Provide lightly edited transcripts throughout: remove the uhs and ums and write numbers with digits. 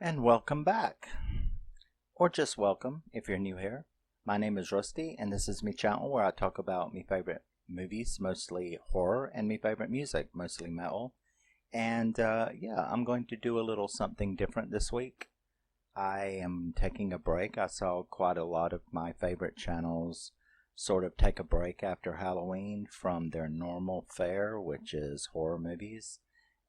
And welcome back, or just welcome if you're new here. My name is Rusty, and this is me channel where I talk about me favorite movies, mostly horror, and me favorite music, mostly metal. And yeah, I'm going to do a little something different this week. I am taking a break. I saw quite a lot of my favorite channels sort of take a break after Halloween from their normal fare, which is horror movies.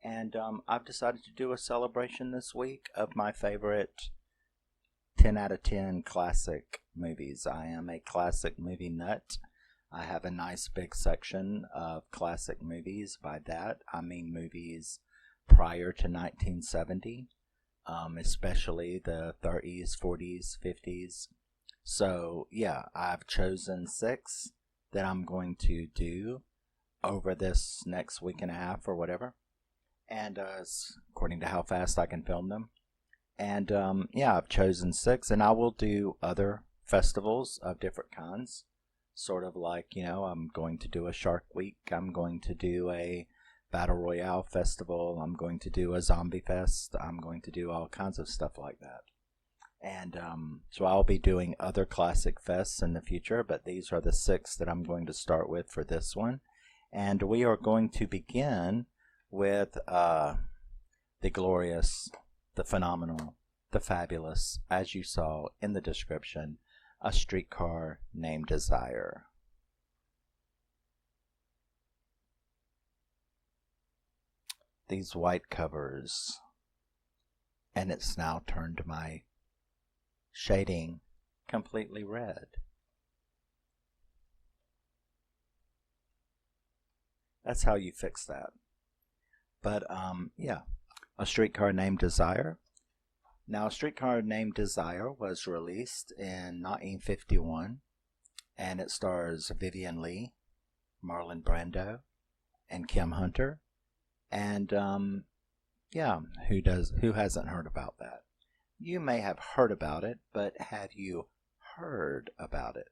And I've decided to do a celebration this week of my favorite 10 out of 10 classic movies. I am a classic movie nut. I have a nice big section of classic movies. By that, I mean movies prior to 1970, especially the 30s, 40s, 50s. So, yeah, I've chosen 6 that I'm going to do over this next week and a half or whatever. And according to how fast I can film them. And yeah, I've chosen 6, and I will do other festivals of different kinds. Sort of like, I'm going to do a Shark Week, I'm going to do a Battle Royale festival, I'm going to do a Zombie Fest, I'm going to do all kinds of stuff like that. And so I'll be doing other classic fests in the future, but these are the 6 that I'm going to start with for this one. And we are going to begin with the glorious, the phenomenal, the fabulous, as you saw in the description, A Streetcar Named Desire. These white covers, and it's now turned my shading completely red. That's how you fix that. But, yeah, A Streetcar Named Desire. Now, A Streetcar Named Desire was released in 1951, and it stars Vivien Leigh, Marlon Brando, and Kim Hunter. And, yeah, who hasn't heard about that? You may have heard about it, but have you heard about it?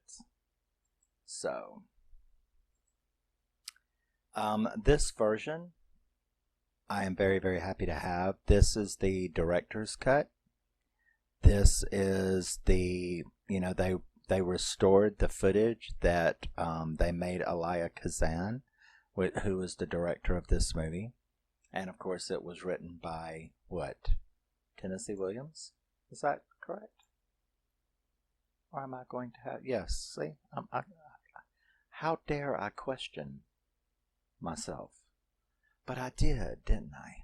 So, this version I am very, very happy to have. This is the director's cut. This is the, they restored the footage that they made Elia Kazan, who was the director of this movie. And of course it was written by, Tennessee Williams? Is that correct? Or am I going to have, yes, see, how dare I question myself? But I did, didn't I?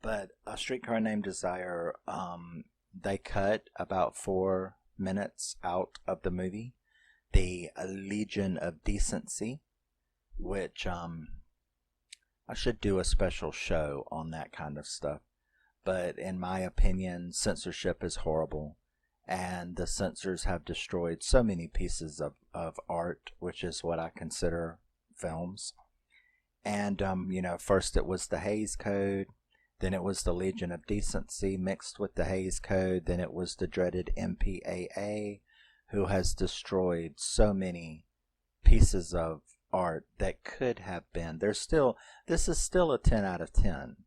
But A Streetcar Named Desire, they cut about 4 minutes out of the movie. The Legion of Decency, which I should do a special show on that kind of stuff. But in my opinion, censorship is horrible. And the censors have destroyed so many pieces of art, which is what I consider films. And, first it was the Hays Code, then it was the Legion of Decency mixed with the Hays Code, then it was the dreaded MPAA, who has destroyed so many pieces of art that could have been. This is still a 10 out of 10,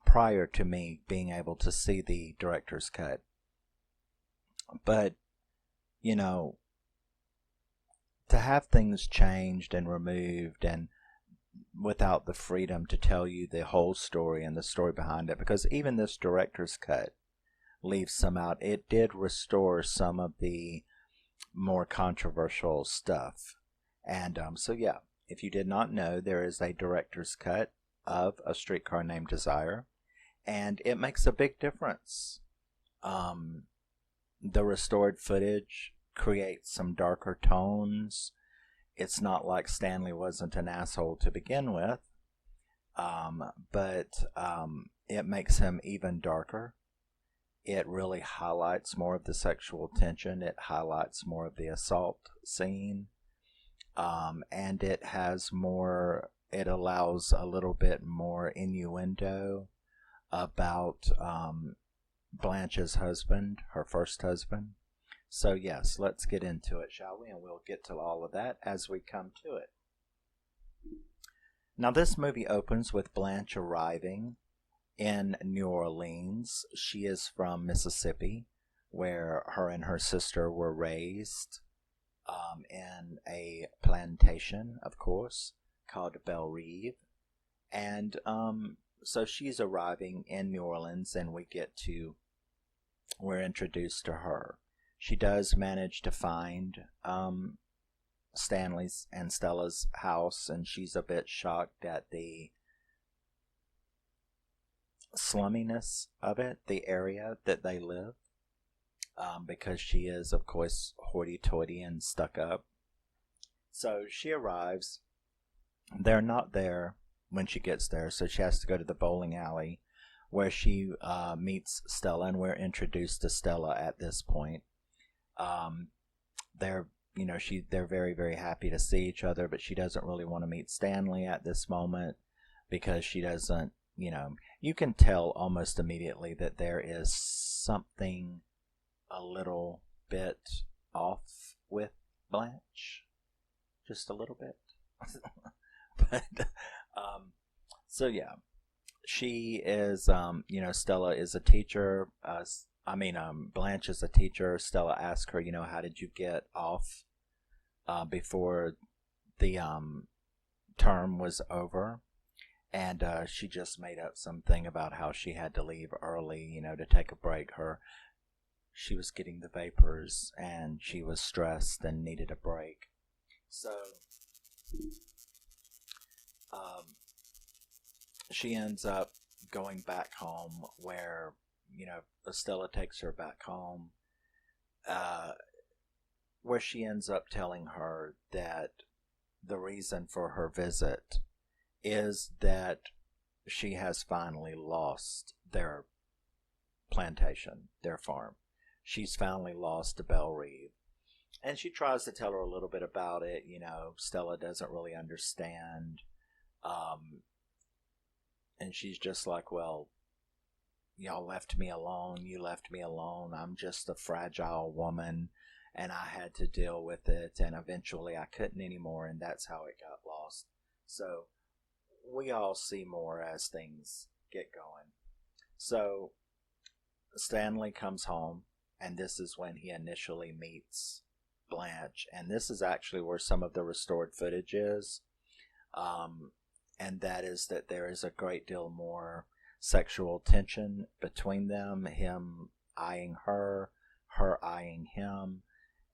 prior to me being able to see the director's cut. But, to have things changed and removed and without the freedom to tell you the whole story and the story behind it, because even this director's cut leaves some out. It did restore some of the more controversial stuff. And so yeah, if you did not know, there is a director's cut of A Streetcar Named Desire, and it makes a big difference. The restored footage creates some darker tones. It's not like Stanley wasn't an asshole to begin with, but it makes him even darker. It really highlights more of the sexual tension. It highlights more of the assault scene, and it allows a little bit more innuendo about Blanche's husband, her first husband. So yes, let's get into it, shall we? And we'll get to all of that as we come to it. Now this movie opens with Blanche arriving in New Orleans. She is from Mississippi, where her and her sister were raised in a plantation, of course, called Belle Rive. And so she's arriving in New Orleans, and we're introduced to her. She does manage to find Stanley's and Stella's house, and she's a bit shocked at the slumminess of it, the area that they live, because she is, of course, hoity-toity and stuck up. So she arrives. They're not there when she gets there, so she has to go to the bowling alley where she meets Stella, and we're introduced to Stella at this point. They're they're very, very happy to see each other, but she doesn't really want to meet Stanley at this moment because she doesn't, you can tell almost immediately that there is something a little bit off with Blanche. Just a little bit. But, so yeah, she is, Stella is a teacher. Blanche is a teacher. Stella asks her, how did you get off before the term was over? And she just made up something about how she had to leave early, to take a break. She was getting the vapors, and she was stressed and needed a break. So she ends up going back home where, Stella takes her back home, where she ends up telling her that the reason for her visit is that she has finally lost their plantation, their farm. She's finally lost Belle Rive. And she tries to tell her a little bit about it. Stella doesn't really understand. And she's just like, well, y'all left me alone. You left me alone. I'm just a fragile woman, and I had to deal with it. And eventually I couldn't anymore, and that's how it got lost. So we all see more as things get going. So Stanley comes home, and this is when he initially meets Blanche. And this is actually where some of the restored footage is. And that is that there is a great deal more sexual tension between them, him eyeing her eyeing him,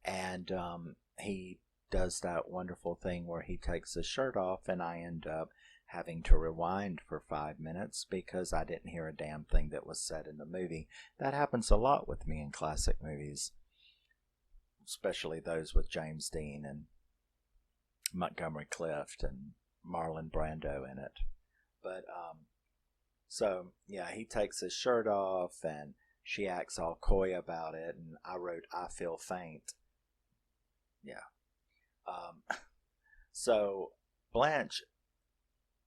and he does that wonderful thing where he takes his shirt off, and I end up having to rewind for 5 minutes because I didn't hear a damn thing that was said in the movie. That happens a lot with me in classic movies, especially those with James Dean and Montgomery Clift and Marlon Brando in it. But so yeah, he takes his shirt off, and she acts all coy about it, and I wrote, I feel faint. Yeah. So Blanche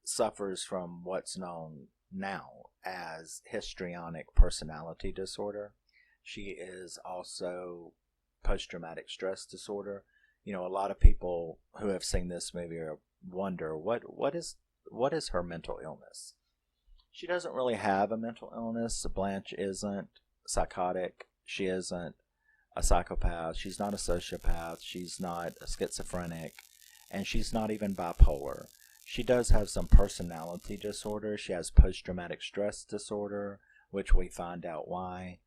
suffers from what's known now as histrionic personality disorder. She is also post-traumatic stress disorder. A lot of people who have seen this movie wonder what is her mental illness. She doesn't really have a mental illness. Blanche isn't psychotic. She isn't a psychopath. She's not a sociopath. She's not a schizophrenic, and she's not even bipolar. She does have some personality disorder. She has post-traumatic stress disorder, which we find out why.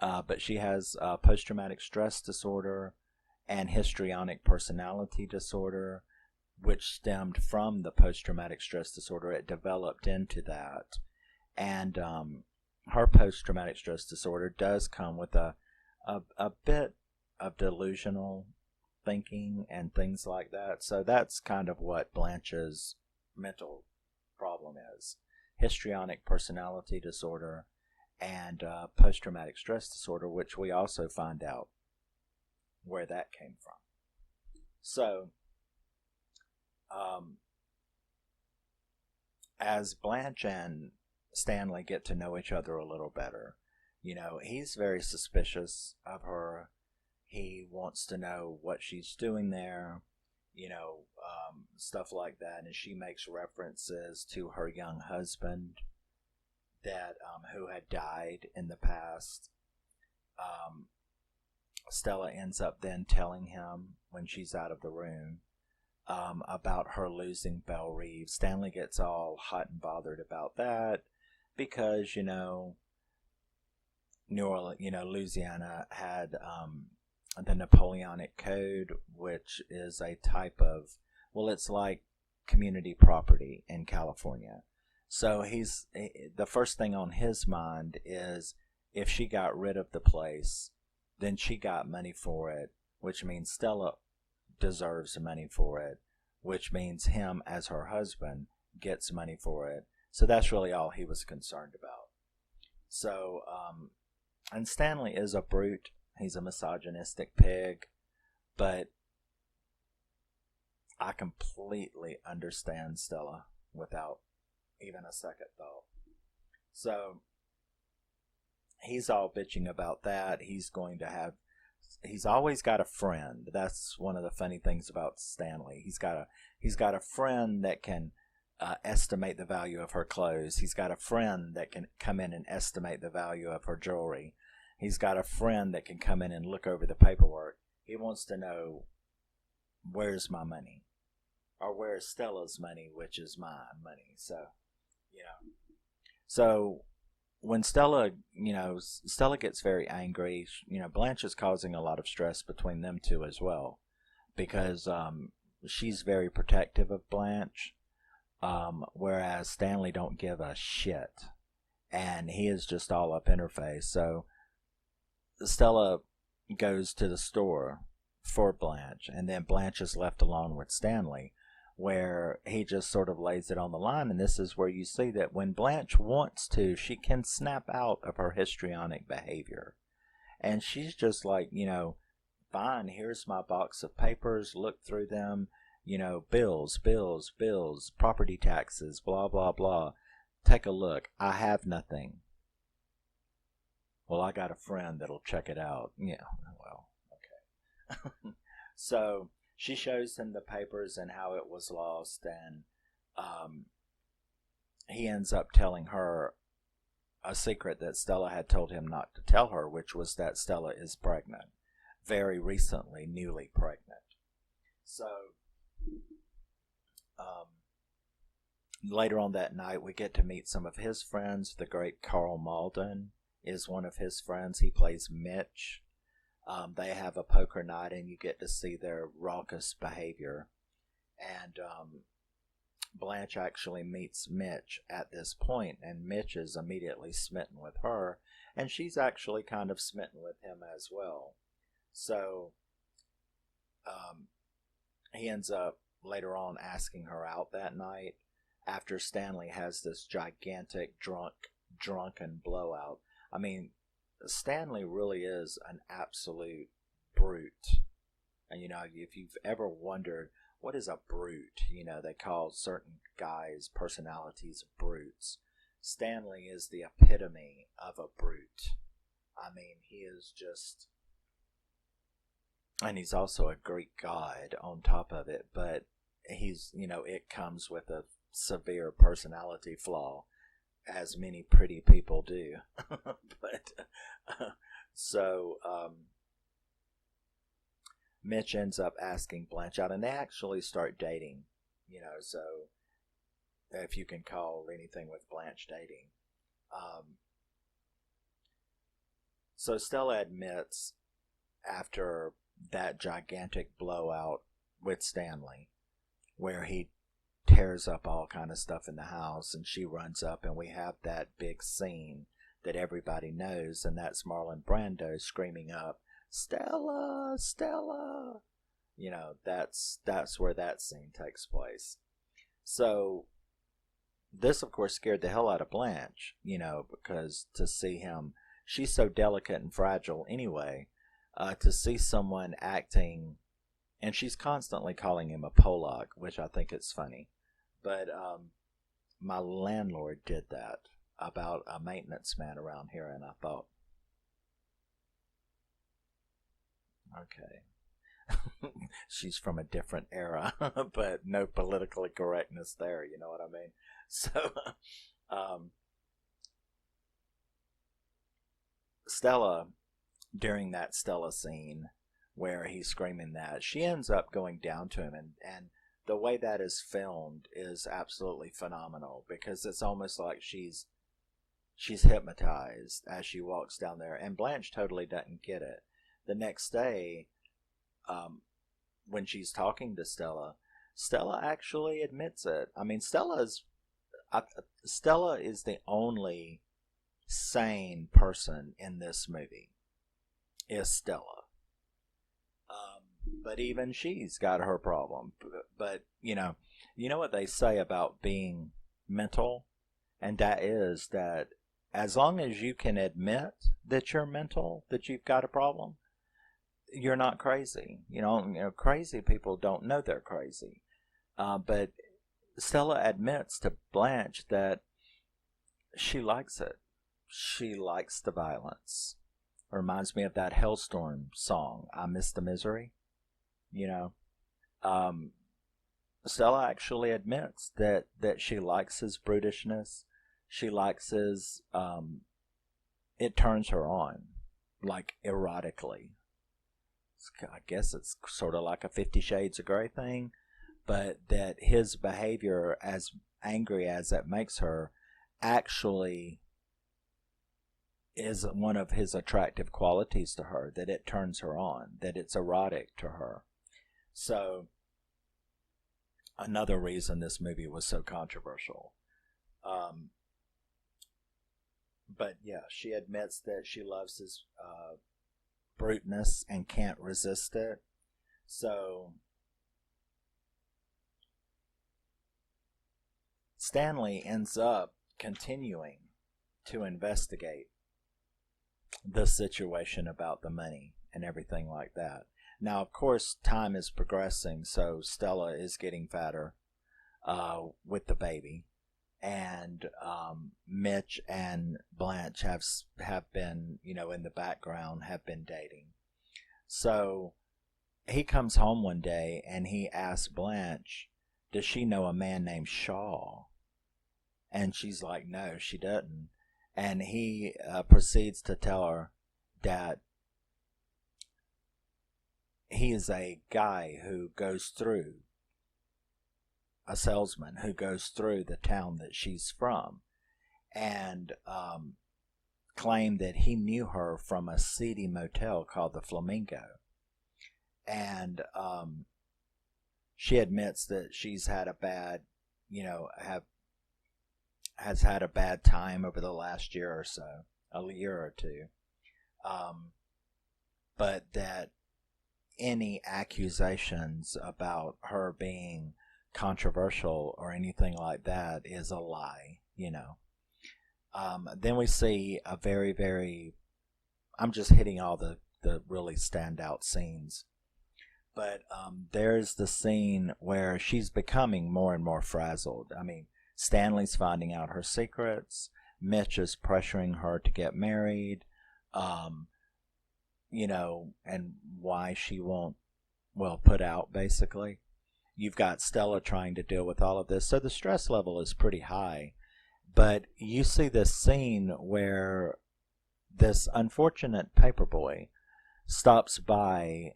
But she has post-traumatic stress disorder and histrionic personality disorder, which stemmed from the post-traumatic stress disorder. It developed into that. And her post-traumatic stress disorder does come with a bit of delusional thinking and things like that. So that's kind of what Blanche's mental problem is. Histrionic personality disorder and post-traumatic stress disorder, which we also find out where that came from. So as Blanche and Stanley get to know each other a little better, he's very suspicious of her. He wants to know what she's doing there, stuff like that. And she makes references to her young husband that who had died in the past. Um, Stella ends up then telling him when she's out of the room about her losing Belle Reeve. Stanley gets all hot and bothered about that because, New Orleans, Louisiana had the Napoleonic Code, which is a type of, well, it's like community property in California. So the first thing on his mind is if she got rid of the place, then she got money for it, which means Stella deserves money for it, which means him as her husband gets money for it. So that's really all he was concerned about. So, and Stanley is a brute. He's a misogynistic pig, but I completely understand Stella without even a second thought. So he's all bitching about that. He's always got a friend. That's one of the funny things about Stanley. He's got a friend that can estimate the value of her clothes. He's got a friend that can come in and estimate the value of her jewelry. He's got a friend that can come in and look over the paperwork. He wants to know, where's my money? Or where's Stella's money, which is my money. So when Stella gets very angry, Blanche is causing a lot of stress between them two as well, because she's very protective of Blanche, whereas Stanley don't give a shit, and he is just all up in her face. So Stella goes to the store for Blanche, and then Blanche is left alone with Stanley, where he just sort of lays it on the line. And this is where you see that when Blanche wants to, she can snap out of her histrionic behavior. And she's just like, fine, here's my box of papers, look through them, bills, property taxes, blah, blah, blah. Take a look. I have nothing. Well, I got a friend that'll check it out. Yeah, well, okay. So she shows him the papers and how it was lost, and he ends up telling her a secret that Stella had told him not to tell her, which was that Stella is pregnant. Very recently, newly pregnant. So later on that night, we get to meet some of his friends. The great Karl Malden is one of his friends. He plays Mitch. They have a poker night, and you get to see their raucous behavior. And Blanche actually meets Mitch at this point, and Mitch is immediately smitten with her, and she's actually kind of smitten with him as well. So he ends up later on asking her out that night after Stanley has this gigantic drunken blowout. I mean, Stanley really is an absolute brute. And, if you've ever wondered, what is a brute? They call certain guys' personalities brutes. Stanley is the epitome of a brute. I mean, he is just... And he's also a Greek god on top of it, but he's, it comes with a severe personality flaw, as many pretty people do. But so Mitch ends up asking Blanche out, and they actually start dating. So if you can call anything with Blanche dating. So Stella admits after that gigantic blowout with Stanley, where he tears up all kind of stuff in the house, and she runs up, and we have that big scene that everybody knows, and that's Marlon Brando screaming up, "Stella, Stella!" That's where that scene takes place. So this, of course, scared the hell out of Blanche, because to see him, she's so delicate and fragile anyway, to see someone acting, and she's constantly calling him a Pollock, which I think is funny. But my landlord did that about a maintenance man around here, and I thought, okay, she's from a different era, but no political correctness there, you know what I mean? So, Stella, during that Stella scene where he's screaming that, she ends up going down to him, and the way that is filmed is absolutely phenomenal, because it's almost like she's hypnotized as she walks down there, and Blanche totally doesn't get it. The next day, when she's talking to Stella, Stella actually admits it. I mean, Stella is the only sane person in this movie. Is Stella. But even she's got her problem. But you know what they say about being mental, and that is that as long as you can admit that you're mental, that you've got a problem, you're not crazy. Crazy people don't know they're crazy. But Stella admits to Blanche that she likes it. She likes the violence. It reminds me of that Hellstorm song, I Miss the Misery. Stella actually admits that she likes his brutishness. She likes his, it turns her on, like erotically. I guess it's sort of like a 50 Shades of Grey thing, but that his behavior, as angry as it makes her, actually is one of his attractive qualities to her, that it turns her on, that it's erotic to her. So, another reason this movie was so controversial. But yeah, she admits that she loves his bruteness and can't resist it. So, Stanley ends up continuing to investigate the situation about the money and everything like that. Now, of course, time is progressing, so Stella is getting fatter with the baby, and Mitch and Blanche have been, in the background, have been dating. So he comes home one day and he asks Blanche, does she know a man named Shaw? And she's like, no, she doesn't. And he proceeds to tell her that he is a guy who goes through, a salesman who goes through the town that she's from, and claimed that he knew her from a seedy motel called the Flamingo. And she admits that she's had a bad, has had a bad time over the last year or so, a year or two. But that any accusations about her being controversial or anything like that is a lie, Then we see a very, very, I'm just hitting all the really standout scenes. But there's the scene where she's becoming more and more frazzled. I mean, Stanley's finding out her secrets. Mitch is pressuring her to get married. And why she won't, put out, basically. You've got Stella trying to deal with all of this. So the stress level is pretty high. But you see this scene where this unfortunate paperboy stops by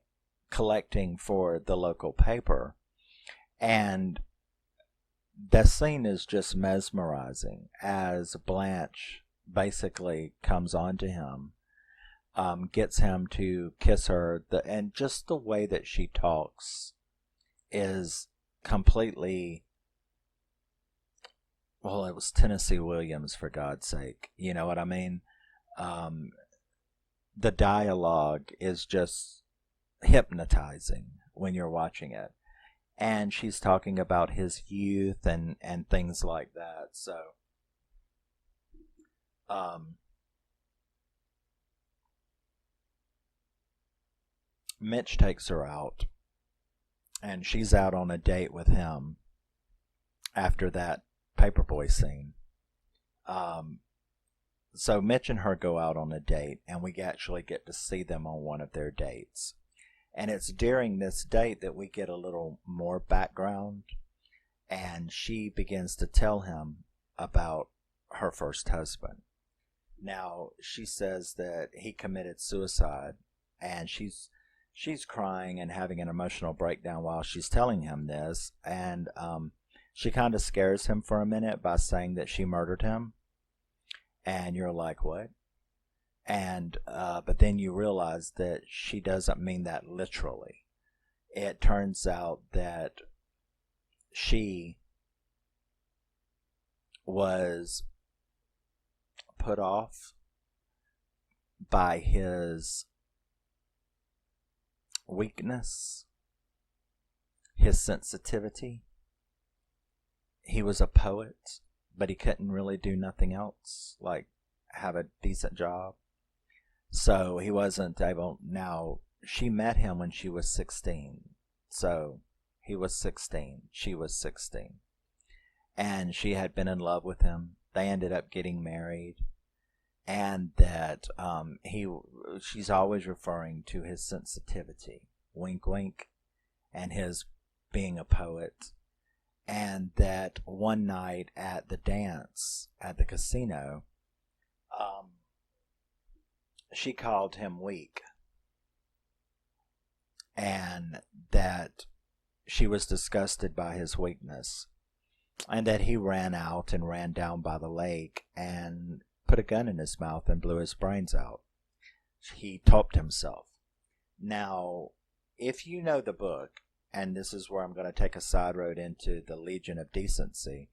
collecting for the local paper, and the scene is just mesmerizing as Blanche basically comes on to him, gets him to kiss her, and just the way that she talks is completely, it was Tennessee Williams, for God's sake, you know what I mean? The dialogue is just hypnotizing when you're watching it. And she's talking about his youth and things like that. So, Mitch takes her out, and she's out on a date with him after that paperboy scene. So Mitch and her go out on a date, and we actually get to see them on one of their dates. And it's during this date that we get a little more background, and she begins to tell him about her first husband. Now, she says that he committed suicide, and she's crying and having an emotional breakdown while she's telling him this, and she kind of scares him for a minute by saying that she murdered him, and you're like, what? And but then you realize that she doesn't mean that literally. It turns out that she was put off by his weakness, his sensitivity. He was a poet, but he couldn't really do nothing else, like have a decent job. So he wasn't able. Now, she met him when she was 16. So he was 16. She was 16. And she had been in love with him. They ended up getting married. And that she's always referring to his sensitivity, wink wink, and his being a poet. And that one night at the dance at the casino, she called him weak, and that she was disgusted by his weakness, and that he ran out and ran down by the lake and put a gun in his mouth and blew his brains out. He topped himself. Now, if you know the book, and this is where I'm going to take a side road into the Legion of Decency,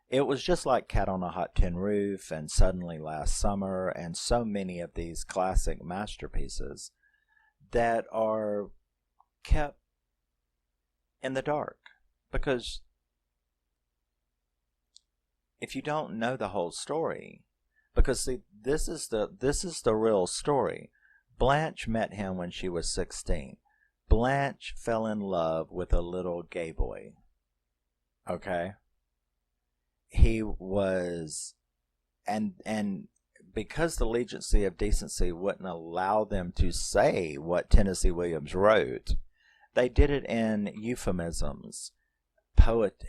it was just like Cat on a Hot Tin Roof and Suddenly Last Summer and so many of these classic masterpieces that are kept in the dark. Because if you don't know the whole story, because see, this is the real story. Blanche met him when she was 16. Blanche fell in love with a little gay boy. Okay? He was, and because the Legion of Decency wouldn't allow them to say what Tennessee Williams wrote, they did it in euphemisms.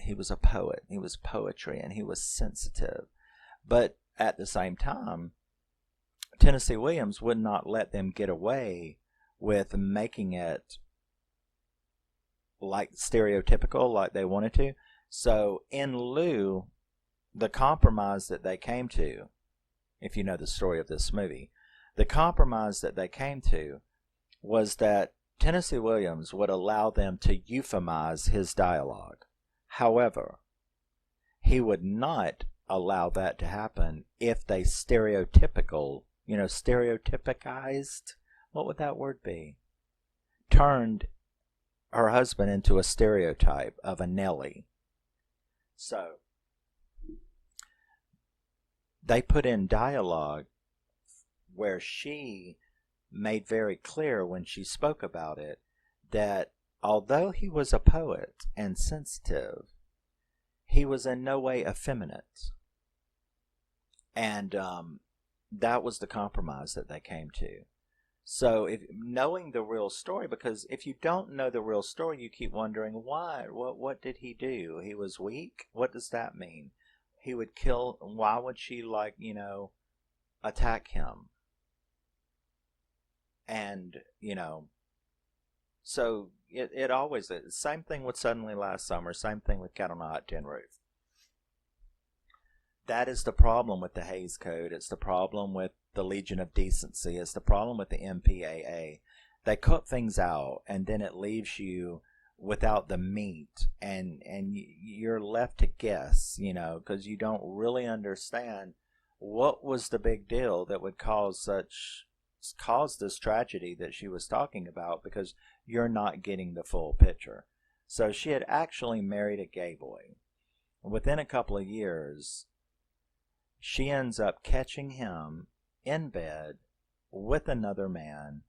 He was a poet. He was poetry, and he was sensitive. But at the same time, Tennessee Williams would not let them get away with making it like stereotypical, like they wanted to. So in lieu, the compromise that they came to, if you know the story of this movie, the compromise that they came to was that Tennessee Williams would allow them to euphemize his dialogue. However, he would not allow that to happen if they stereotypicized, what would that word be? Turned her husband into a stereotype of a Nelly. So, they put in dialogue where she made very clear when she spoke about it that although he was a poet and sensitive, he was in no way effeminate. And that was the compromise that they came to. So knowing the real story, because if you don't know the real story, you keep wondering why. What did he do? He was weak? What does that mean? He would kill. Why would she attack him? And, so it always is. Same thing with Suddenly Last Summer. Same thing with Cat on a Hot Tin Roof. That is the problem with the Hays Code. It's the problem with the Legion of Decency. It's the problem with the MPAA. They cut things out, and then it leaves you without the meat, and you're left to guess, because you don't really understand what was the big deal that would cause this tragedy that she was talking about, because you're not getting the full picture. So she had actually married a gay boy. Within a couple of years, she ends up catching him in bed with another man.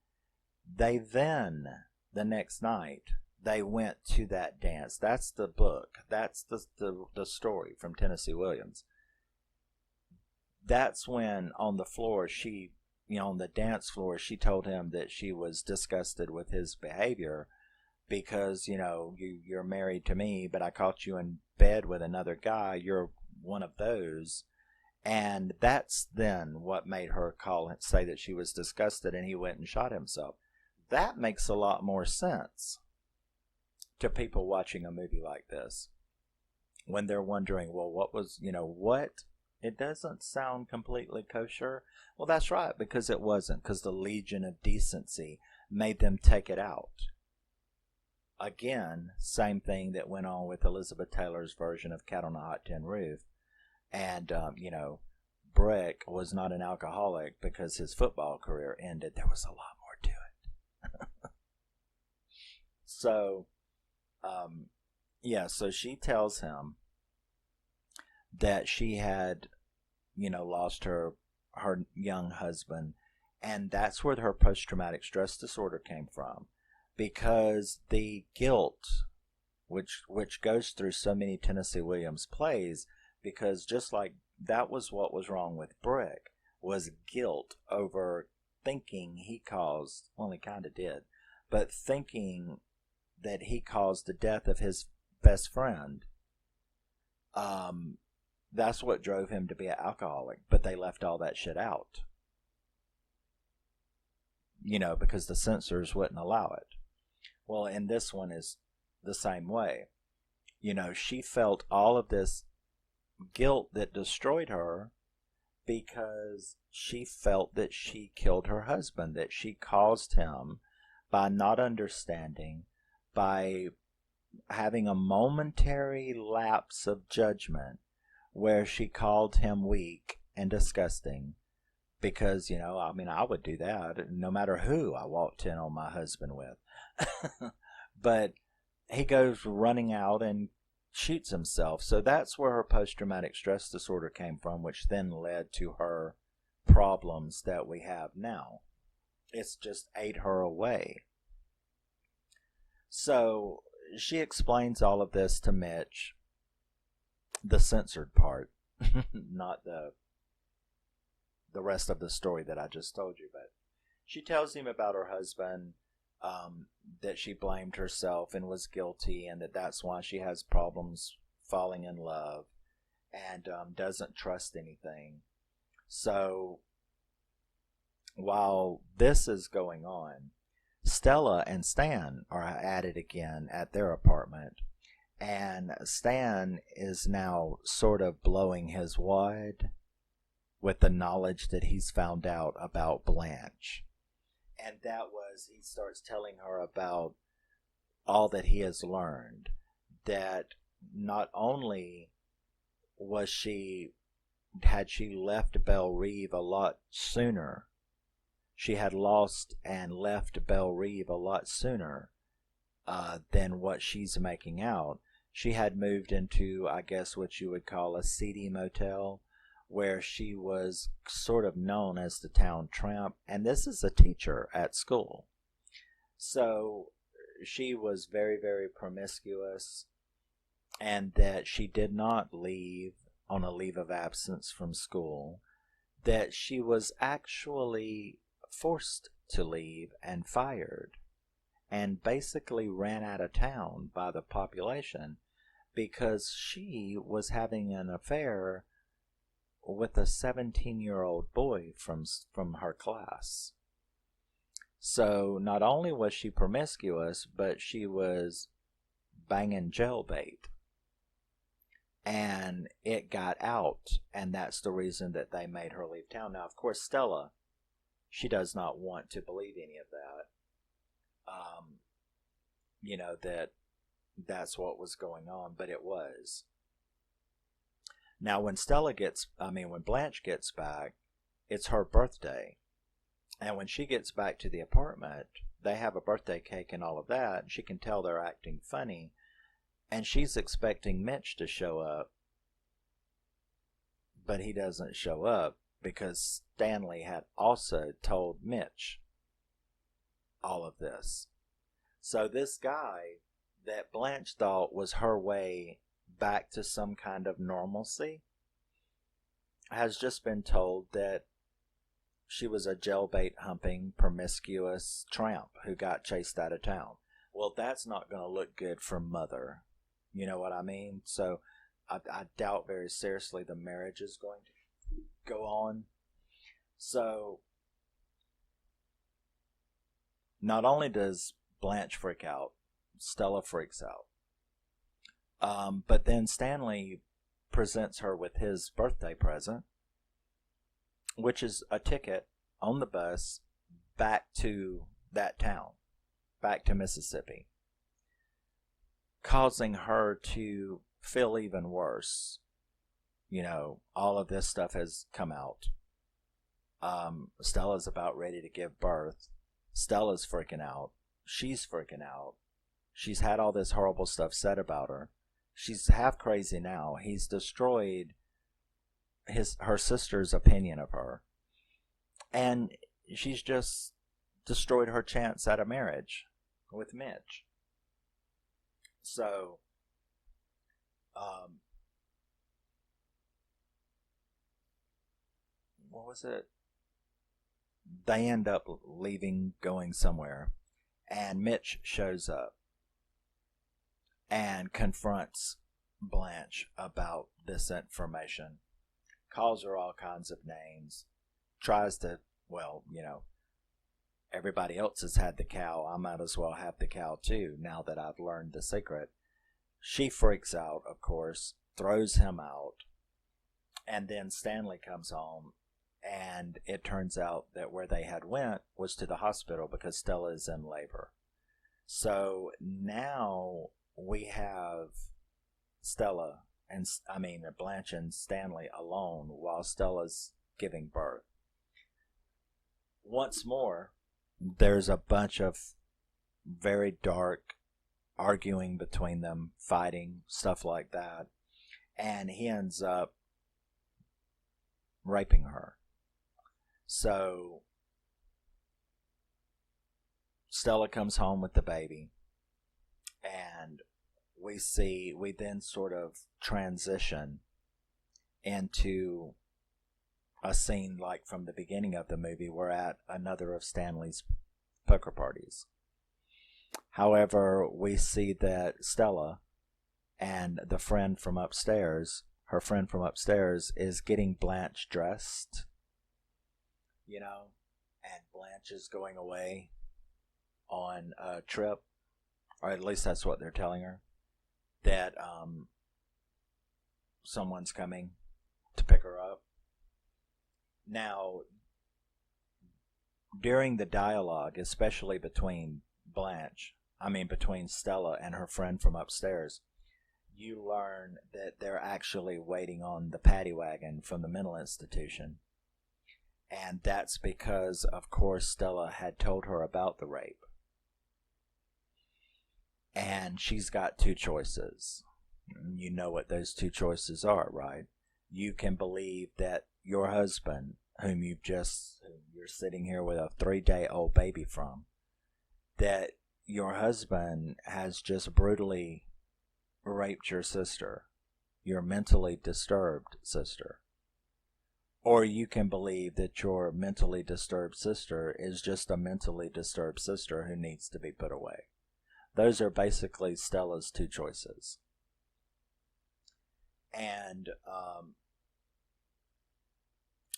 They then, the next night, they went to that dance. That's the book. That's the story from Tennessee Williams. That's when on the floor on the dance floor, she told him that she was disgusted with his behavior because, you're married to me, but I caught you in bed with another guy. You're one of those. And that's then what made her call and say that she was disgusted and he went and shot himself. That makes a lot more sense to people watching a movie like this when they're wondering, well, what was, what? It doesn't sound completely kosher. Well, that's right, because it wasn't, because the Legion of Decency made them take it out. Again, same thing that went on with Elizabeth Taylor's version of Cat on a Hot Tin Roof. And, Brick was not an alcoholic because his football career ended. There was a lot more to it. So, so she tells him that she had, lost her young husband. And that's where her post-traumatic stress disorder came from. Because the guilt, which goes through so many Tennessee Williams plays, because just like that was what was wrong with Brick, was guilt over thinking he caused, well, he kind of did, but thinking that he caused the death of his best friend. That's what drove him to be an alcoholic, but they left all that shit out. Because the censors wouldn't allow it. Well, and this one is the same way. She felt all of this guilt that destroyed her because she felt that she killed her husband, that she caused him by not understanding, by having a momentary lapse of judgment where she called him weak and disgusting. Because, I would do that no matter who I walked in on my husband with. But he goes running out and shoots himself. So that's where her post-traumatic stress disorder came from, which then led to her problems that we have now. It's just ate her away. So she explains all of this to Mitch, the censored part, not the rest of the story that I just told you. But she tells him about her husband, that she blamed herself and was guilty, and that's why she has problems falling in love and doesn't trust anything. So while this is going on, Stella and Stan are at it again at their apartment, and Stan is now sort of blowing his wad with the knowledge that he's found out about Blanche. And that was, he starts telling her about all that he has learned. That not only had she left Belle Reve a lot sooner, she had lost and left Belle Reve a lot sooner than what she's making out. She had moved into, I guess, what you would call a seedy motel, where she was sort of known as the town tramp, and this is a teacher at school. So she was very, very promiscuous, and that she did not leave on a leave of absence from school, that she was actually forced to leave and fired, and basically ran out of town by the population because she was having an affair with a 17-year-old boy from her class. So not only was she promiscuous, but she was banging jailbait. And it got out, and that's the reason that they made her leave town. Now, of course, Stella, she does not want to believe any of that. That's what was going on, but it was. Now, when Blanche gets back, it's her birthday. And when she gets back to the apartment, they have a birthday cake and all of that. She can tell they're acting funny. And she's expecting Mitch to show up. But he doesn't show up because Stanley had also told Mitch all of this. So this guy that Blanche thought was her way back to some kind of normalcy has just been told that she was a jailbait humping promiscuous tramp who got chased out of town. Well, that's not going to look good for Mother. You know what I mean? So I doubt very seriously the marriage is going to go on. So not only does Blanche freak out, Stella freaks out. But then Stanley presents her with his birthday present, which is a ticket on the bus back to that town, back to Mississippi, causing her to feel even worse. You know, all of this stuff has come out. Stella's about ready to give birth. Stella's freaking out. She's freaking out. She's had all this horrible stuff said about her. She's half crazy now. He's destroyed her sister's opinion of her. And she's just destroyed her chance at a marriage with Mitch. So, what was it? They end up leaving, going somewhere, and Mitch shows up and confronts Blanche about this information, calls her all kinds of names, tries to, well, you know, everybody else has had the cow, I might as well have the cow too, now that I've learned the secret. She freaks out, of course, throws him out, and then Stanley comes home, and it turns out that where they had went was to the hospital because Stella is in labor. So now we have Blanche and Stanley alone while Stella's giving birth. Once more, there's a bunch of very dark arguing between them, fighting, stuff like that. And he ends up raping her. So Stella comes home with the baby, and we then sort of transition into a scene like from the beginning of the movie. We're at another of Stanley's poker parties. However, we see that Stella and her friend from upstairs, is getting Blanche dressed, you know, and Blanche is going away on a trip, or at least that's what they're telling her, that someone's coming to pick her up. Now, during the dialogue, especially between Stella and her friend from upstairs, you learn that they're actually waiting on the paddy wagon from the mental institution. And that's because, of course, Stella had told her about the rape. And she's got two choices. You know what those two choices are, right? You can believe that your husband, whom you're sitting here with a 3-day-old baby from, that your husband has just brutally raped your sister, your mentally disturbed sister. Or you can believe that your mentally disturbed sister is just a mentally disturbed sister who needs to be put away. Those are basically Stella's two choices. And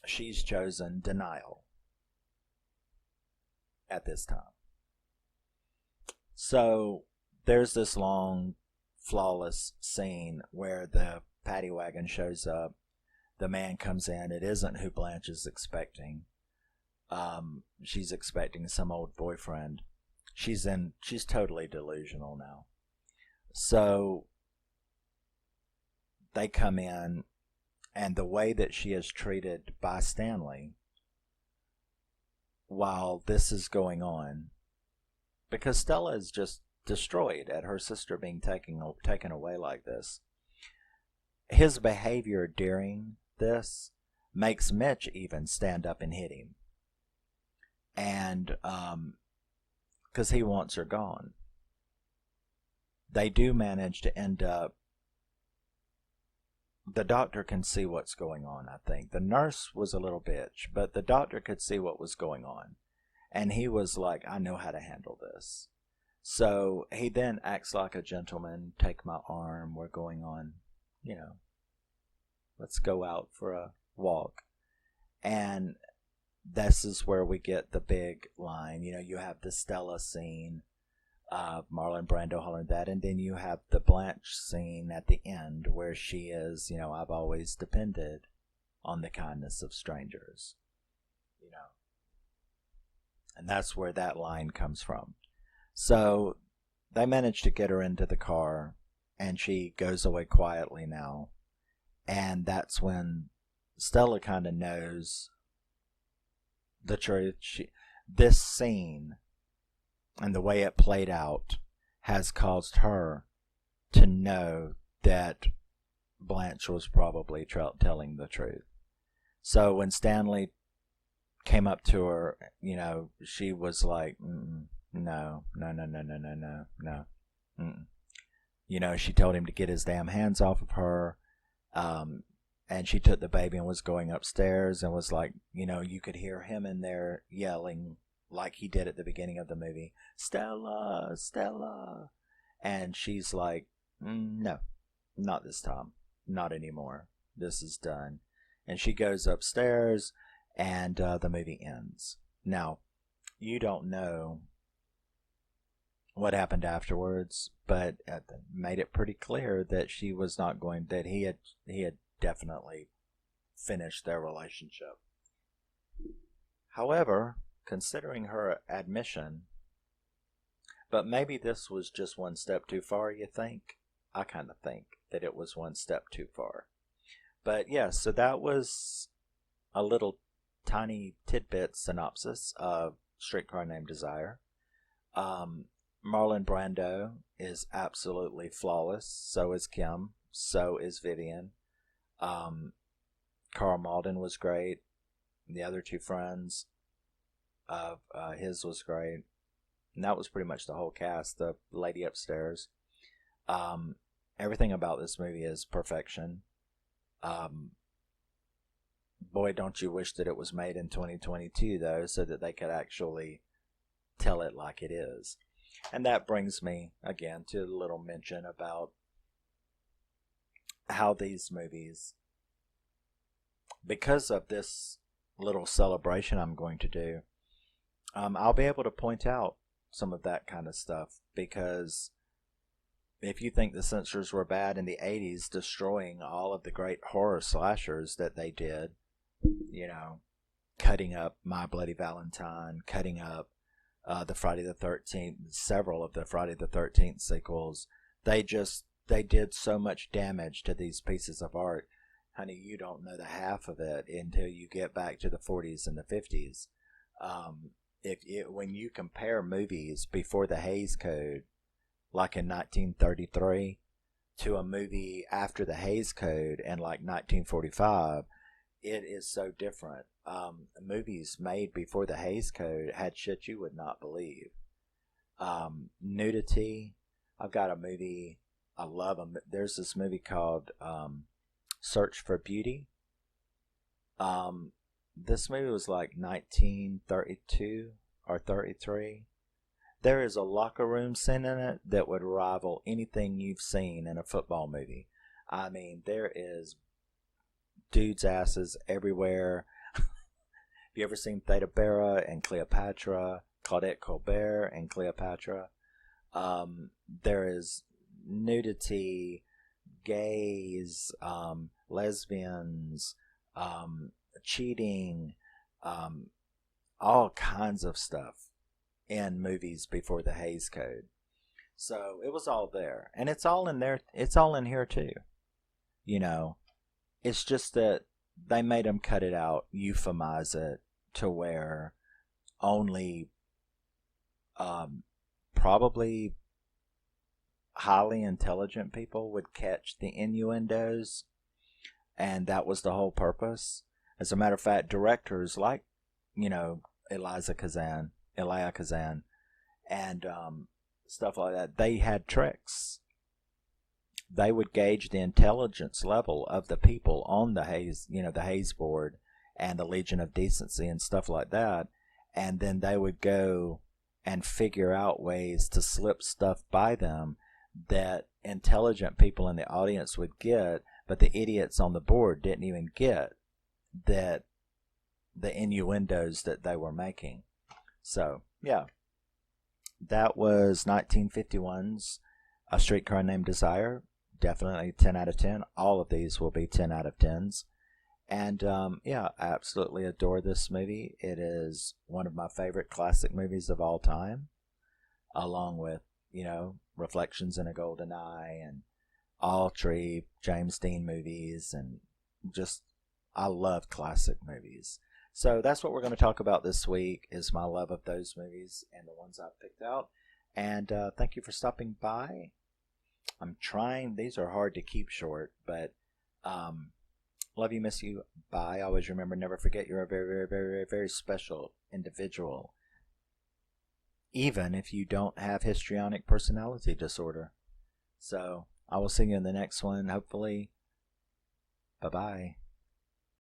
she's chosen denial at this time. So there's this long, flawless scene where the paddy wagon shows up. The man comes in. It isn't who Blanche is expecting. She's expecting some old boyfriend. She's totally delusional now. So they come in, and the way that she is treated by Stanley while this is going on, because Stella is just destroyed at her sister being taken away like this. His behavior during this makes Mitch even stand up and hit him. And because he wants her gone. They do manage to end up, the doctor can see what's going on, I think. The nurse was a little bitch, but the doctor could see what was going on. And he was like, I know how to handle this. So he then acts like a gentleman, take my arm, we're going on, let's go out for a walk. And this is where we get the big line. You know, you have the Stella scene of Marlon Brando hollering that, and then you have the Blanche scene at the end where she is, you know, I've always depended on the kindness of strangers, you know. And that's where that line comes from. So they manage to get her into the car, and she goes away quietly now. And that's when Stella kind of knows the truth. This scene and the way it played out has caused her to know that Blanche was probably telling the truth. So when Stanley came up to her, you know, she was like, no, no, no, no, no, no, no, no. Mm-mm. You know, she told him to get his damn hands off of her. And she took the baby and was going upstairs and was like, you know, you could hear him in there yelling like he did at the beginning of the movie, Stella, Stella. And she's like, no, not this time. Not anymore. This is done. And she goes upstairs, and the movie ends. Now, you don't know what happened afterwards, but made it pretty clear that she was not going, that he had definitely finished their relationship. However, considering her admission, but maybe this was just one step too far, you think? I kind of think that it was one step too far. But yeah, so that was a little tiny tidbit synopsis of Streetcar Named Desire. Marlon Brando is absolutely flawless. So is Kim. So is Vivien. Karl Malden was great. The other two friends of his was great. And that was pretty much the whole cast. The lady upstairs. Everything about this movie is perfection. Boy, don't you wish that it was made in 2022, though, so that they could actually tell it like it is. And that brings me, again, to a little mention about how these movies, because of this little celebration I'm going to do, I'll be able to point out some of that kind of stuff, because if you think the censors were bad in the 80s, destroying all of the great horror slashers that they did, you know, cutting up My Bloody Valentine, cutting up the Friday the 13th, several of the Friday the 13th sequels, they did so much damage to these pieces of art. Honey, you don't know the half of it until you get back to the 40s and the 50s. When you compare movies before the Hays Code, like in 1933, to a movie after the Hays Code in like 1945, it is so different. Movies made before the Hays Code had shit you would not believe. Nudity. I've got a movie I love. There's this movie called Search for Beauty. This movie was like 1932 or 33. There is a locker room scene in it that would rival anything you've seen in a football movie. I mean, there is dudes' asses everywhere. Have you ever seen Theda Bara and Cleopatra? Claudette Colbert and Cleopatra? There is nudity, gays, lesbians, cheating, all kinds of stuff in movies before the Hays Code. So it was all there, and it's all in there. It's all in here too. You know, it's just that they made them cut it out, euphemize it to where only probably highly intelligent people would catch the innuendos, and that was the whole purpose. As a matter of fact, directors like, you know, Elia Kazan, and stuff like that, they had tricks. They would gauge the intelligence level of the people on the Hays, you know, the Hays Board and the Legion of Decency and stuff like that, and then they would go and figure out ways to slip stuff by them that intelligent people in the audience would get, but the idiots on the board didn't even get, that the innuendos that they were making. So, yeah, that was 1951's A Streetcar Named Desire. Definitely 10 out of 10. All of these will be 10 out of 10s. And yeah, I absolutely adore this movie. It is one of my favorite classic movies of all time, along with, Reflections in a Golden Eye and all three James Dean movies. And just, I love classic movies. So that's what we're going to talk about this week, is my love of those movies and the ones I've picked out. And thank you for stopping by. I'm trying, these are hard to keep short, but love you, miss you, bye. Always remember, never forget, you're a very, very, very, very, very special individual, even if you don't have histrionic personality disorder. So I will see you in the next one, hopefully. Bye-bye.